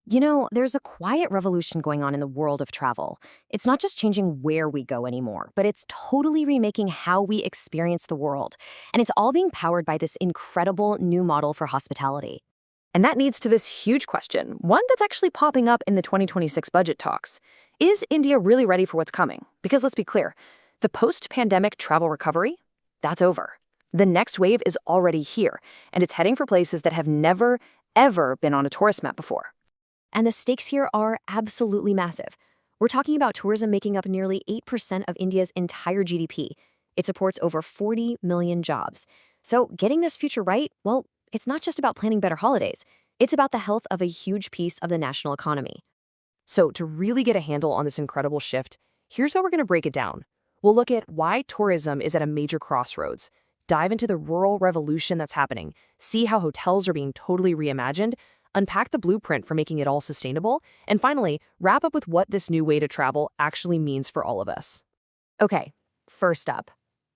There's a quiet revolution going on in the world of travel. It's not just changing where we go anymore, but it's totally remaking how we experience the world. And it's all being powered by this incredible new model for hospitality. And that leads to this huge question, one that's actually popping up in the 2026 budget talks. Is India really ready for what's coming? Because let's be clear, the post-pandemic travel recovery, that's over. The next wave is already here, and it's heading for places that have never, ever been on a tourist map before. And the stakes here are absolutely massive. We're talking about tourism making up nearly 8% of India's entire GDP. It supports over 40 million jobs. So getting this future right, well, it's not just about planning better holidays. It's about the health of a huge piece of the national economy. So to really get a handle on this incredible shift, here's how we're going to break it down. We'll look at why tourism is at a major crossroads, dive into the rural revolution that's happening, see how hotels are being totally reimagined, unpack the blueprint for making it all sustainable, and finally, wrap up with what this new way to travel actually means for all of us. Okay, first up,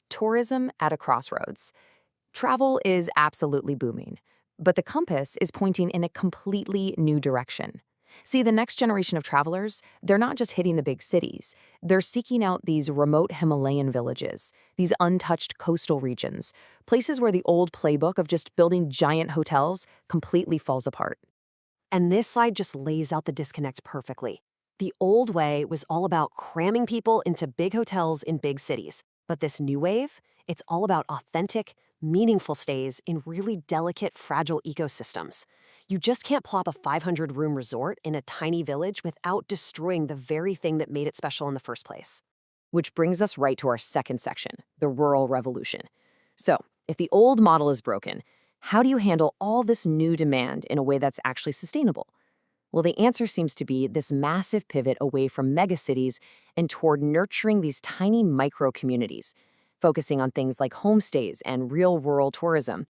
tourism at a crossroads. Travel is absolutely booming, but the compass is pointing in a completely new direction. See, the next generation of travelers, they're not just hitting the big cities. They're seeking out these remote Himalayan villages, these untouched coastal regions, places where the old playbook of just building giant hotels completely falls apart. And this slide just lays out the disconnect perfectly. The old way was all about cramming people into big hotels in big cities. But this new wave, it's all about authentic, meaningful stays in really delicate, fragile ecosystems. You just can't plop a 500-room resort in a tiny village without destroying the very thing that made it special in the first place. Which brings us right to our second section, the rural revolution. So, if the old model is broken, how do you handle all this new demand in a way that's actually sustainable? Well, the answer seems to be this massive pivot away from megacities and toward nurturing these tiny micro-communities, focusing on things like homestays and real rural tourism.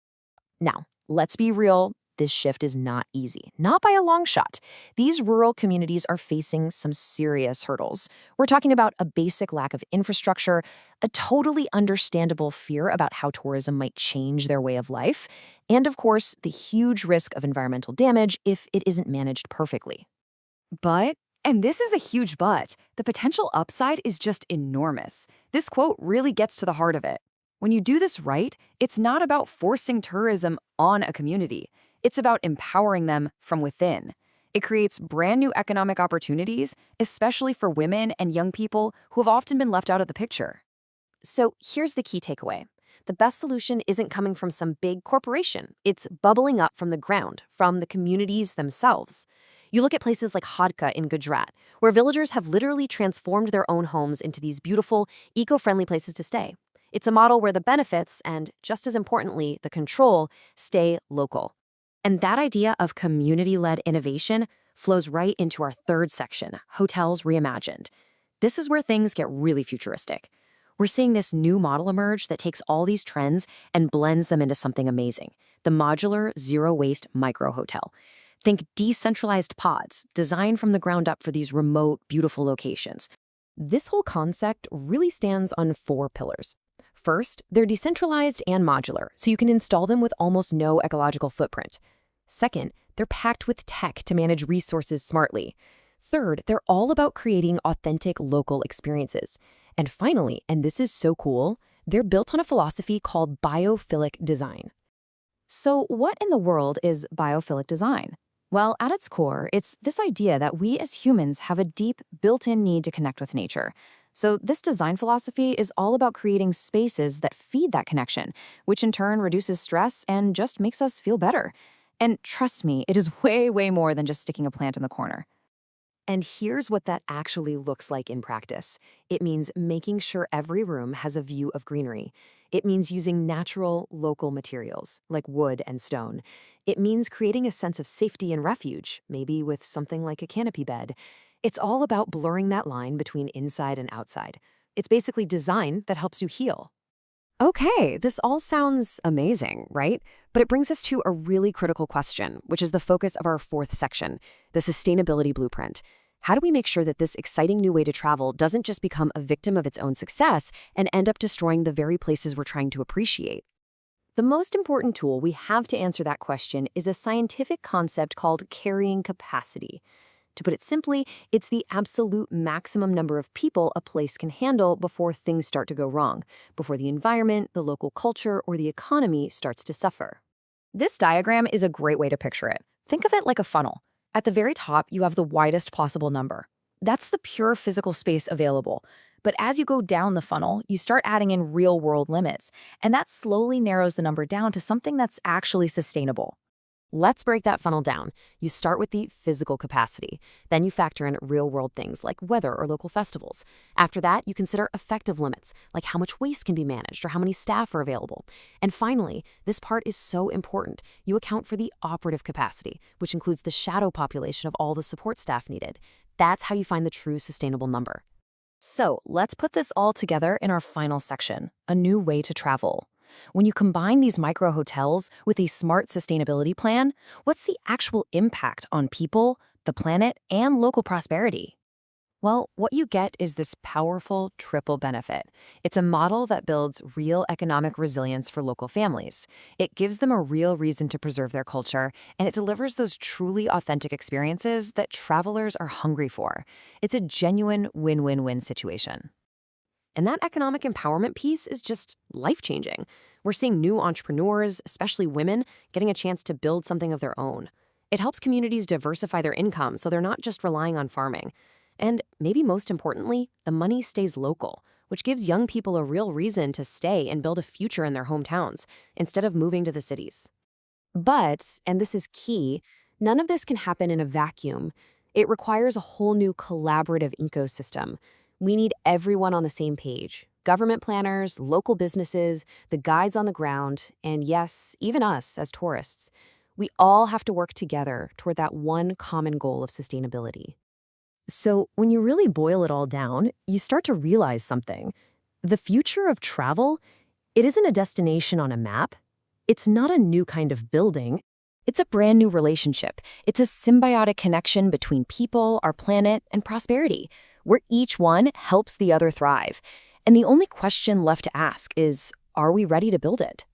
Now, let's be real, this shift is not easy, not by a long shot. These rural communities are facing some serious hurdles. We're talking about a basic lack of infrastructure, a totally understandable fear about how tourism might change their way of life, and of course, the huge risk of environmental damage if it isn't managed perfectly. But, and this is a huge but, the potential upside is just enormous. This quote really gets to the heart of it. When you do this right, it's not about forcing tourism on a community. It's about empowering them from within. It creates brand new economic opportunities, especially for women and young people who have often been left out of the picture. So here's the key takeaway. The best solution isn't coming from some big corporation. It's bubbling up from the ground, from the communities themselves. You look at places like Hadka in Gujarat, where villagers have literally transformed their own homes into these beautiful, eco-friendly places to stay. It's a model where the benefits, and just as importantly, the control, stay local. And that idea of community-led innovation flows right into our third section, Hotels Reimagined. This is where things get really futuristic. We're seeing this new model emerge that takes all these trends and blends them into something amazing, the modular, zero-waste micro-hotel. Think decentralized pods, designed from the ground up for these remote, beautiful locations. This whole concept really stands on 4 pillars. First, they're decentralized and modular, so you can install them with almost no ecological footprint. Second, they're packed with tech to manage resources smartly. Third, they're all about creating authentic local experiences. And finally, and this is so cool, they're built on a philosophy called biophilic design. So what in the world is biophilic design? Well, at its core, it's this idea that we as humans have a deep, built-in need to connect with nature. So this design philosophy is all about creating spaces that feed that connection, which in turn reduces stress and just makes us feel better. And trust me, it is way, way more than just sticking a plant in the corner. And here's what that actually looks like in practice. It means making sure every room has a view of greenery. It means using natural, local materials, like wood and stone. It means creating a sense of safety and refuge, maybe with something like a canopy bed. It's all about blurring that line between inside and outside. It's basically design that helps you heal. Okay, this all sounds amazing, right? But it brings us to a really critical question, which is the focus of our 4th section, the sustainability blueprint. How do we make sure that this exciting new way to travel doesn't just become a victim of its own success and end up destroying the very places we're trying to appreciate? The most important tool we have to answer that question is a scientific concept called carrying capacity. To put it simply, it's the absolute maximum number of people a place can handle before things start to go wrong, before the environment, the local culture, or the economy starts to suffer. This diagram is a great way to picture it. Think of it like a funnel. At the very top, you have the widest possible number. That's the pure physical space available. But as you go down the funnel, you start adding in real-world limits, and that slowly narrows the number down to something that's actually sustainable. Let's break that funnel down. You start with the physical capacity. Then you factor in real-world things like weather or local festivals. After that, you consider effective limits, like how much waste can be managed or how many staff are available. And finally, this part is so important. You account for the operative capacity, which includes the shadow population of all the support staff needed. That's how you find the true sustainable number. So let's put this all together in our final section, a new way to travel. When you combine these micro hotels with a smart sustainability plan, what's the actual impact on people, the planet, and local prosperity? Well, what you get is this powerful triple benefit. It's a model that builds real economic resilience for local families. It gives them a real reason to preserve their culture, and it delivers those truly authentic experiences that travelers are hungry for. It's a genuine win-win-win situation. And that economic empowerment piece is just life-changing. We're seeing new entrepreneurs, especially women, getting a chance to build something of their own. It helps communities diversify their income so they're not just relying on farming. And maybe most importantly, the money stays local, which gives young people a real reason to stay and build a future in their hometowns, instead of moving to the cities. But, and this is key, none of this can happen in a vacuum. It requires a whole new collaborative ecosystem. We need everyone on the same page. Government planners, local businesses, the guides on the ground, and yes, even us as tourists. We all have to work together toward that one common goal of sustainability. So when you really boil it all down, you start to realize something. The future of travel, it isn't a destination on a map. It's not a new kind of building. It's a brand new relationship. It's a symbiotic connection between people, our planet, and prosperity, where each one helps the other thrive. And the only question left to ask is, are we ready to build it?